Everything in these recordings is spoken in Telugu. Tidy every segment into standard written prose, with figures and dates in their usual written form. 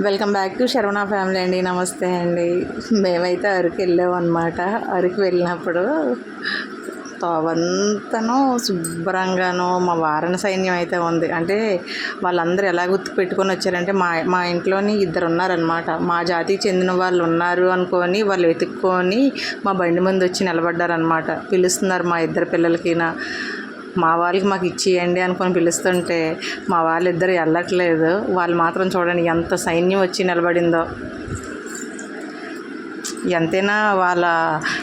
Welcome back to Saravana family అండి. నమస్తే అండి. మేమైతే అరకు వెళ్ళాం అనమాట. అరకు వెళ్ళినప్పుడు తోవంతను శుభ్రంగాను మా వారణ సైన్యం అయితే ఉంది. అంటే వాళ్ళందరూ ఎలా గుర్తు పెట్టుకొని వచ్చారంటే మా మా ఇంట్లోని ఇద్దరు ఉన్నారనమాట. మా జాతికి చెందిన వాళ్ళు ఉన్నారు అనుకొని వాళ్ళు వెతుక్కొని మా బండి ముందు వచ్చి నిలబడ్డారనమాట. పిలుస్తున్నారు మా ఇద్దరు పిల్లలకినా. మా వాళ్ళకి మాకు ఇచ్చేయండి అనుకొని పిలుస్తుంటే మా వాళ్ళిద్దరు వెళ్ళట్లేదు. వాళ్ళు మాత్రం చూడండి ఎంత సైన్యం వచ్చి నిలబడిందో. ఎంతైనా వాళ్ళ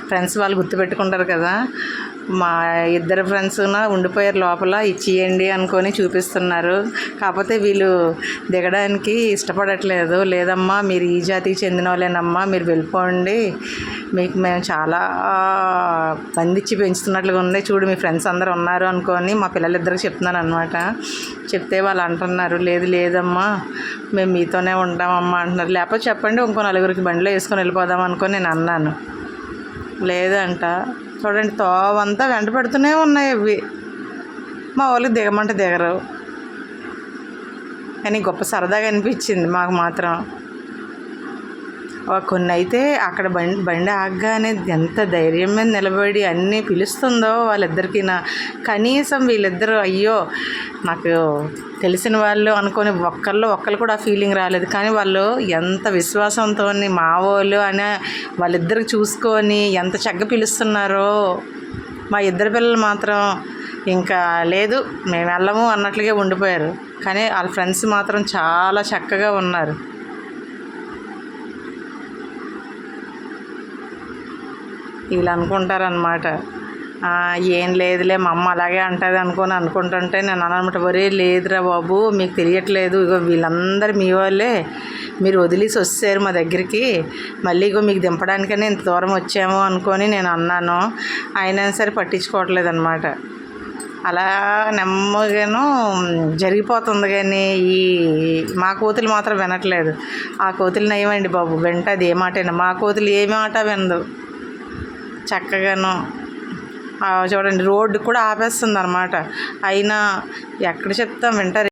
ఫ్రెండ్స్ వాళ్ళు గుర్తుపెట్టుకుంటారు కదా. మా ఇద్దరు ఫ్రెండ్స్ ఉండిపోయారు లోపల, ఇచ్చేయండి అనుకొని చూపిస్తున్నారు. కాకపోతే వీళ్ళు దిగడానికి ఇష్టపడట్లేదు. లేదమ్మా మీరు ఈ జాతికి చెందిన వాళ్ళేనమ్మా, మీరు వెళ్ళిపోండి, మీకు మేము చాలా బంధించి పెంచుతున్నట్లుగా ఉంది, చూడు మీ ఫ్రెండ్స్ అందరూ ఉన్నారు అనుకొని మా పిల్లలిద్దరికి చెప్తున్నాను అనమాట. చెప్తే వాళ్ళు అంటున్నారు, లేదు లేదమ్మా మేము మీతోనే ఉంటామమ్మా అంటున్నారు. లేకపోతే చెప్పండి ఇంకో నలుగురికి బండిలో వేసుకొని వెళ్ళిపోదాం అనుకొని నేను అన్నాను. లేదంట. చూడండి తోవంతా వెంట పెడుతూనే ఉన్నాయి అవి. మా వాళ్ళకి దిగమంటే దిగరు. కానీ గొప్ప సరదాగా అనిపించింది మాకు మాత్రం. కొన్ని అయితే అక్కడ బండి ఆగగానే ఎంత ధైర్యం మీద నిలబడి అన్నీ పిలుస్తుందో వాళ్ళిద్దరికీ. కనీసం వీళ్ళిద్దరూ అయ్యో నాకు తెలిసిన వాళ్ళు అనుకొని ఒక్కళ్ళు కూడా ఆ ఫీలింగ్ రాలేదు. కానీ వాళ్ళు ఎంత విశ్వాసంతో మా వాళ్ళు అని వాళ్ళిద్దరికి చూసుకొని ఎంత చక్కగా పిలుస్తున్నారో. మా ఇద్దరు పిల్లలు మాత్రం ఇంకా లేదు మేము వెళ్ళము అన్నట్లుగా ఉండిపోయారు. కానీ వాళ్ళ ఫ్రెండ్స్ మాత్రం చాలా చక్కగా ఉన్నారు. వీళ్ళు అనుకుంటారనమాట, ఏం లేదులే మా అమ్మ అలాగే అంటుంది అనుకుంటుంటే నేను అనమాట, ఒరే లేదురా బాబు మీకు తెలియట్లేదు, ఇగో వీళ్ళందరూ మీ వాళ్ళే, మీరు వదిలేసి వచ్చారు మా దగ్గరికి, మళ్ళీ ఇగో మీకు దింపడానికనే ఇంత దూరం వచ్చాము అనుకొని నేను అన్నాను. అయినా సరే పట్టించుకోవట్లేదు అనమాట. అలా నెమ్మదిగాను జరిగిపోతుంది. కానీ ఈ మా కోతులు మాత్రం వినట్లేదు. ఆ కోతులు నయమండి బాబు, వింటది ఏ మాటైనా. మా కోతులు ఏ మాట వినదు చక్కగాను. చూడండి రోడ్డు కూడా ఆపేస్తుంది అనమాట. అయినా ఎక్కడ చెప్తాం వింటారు.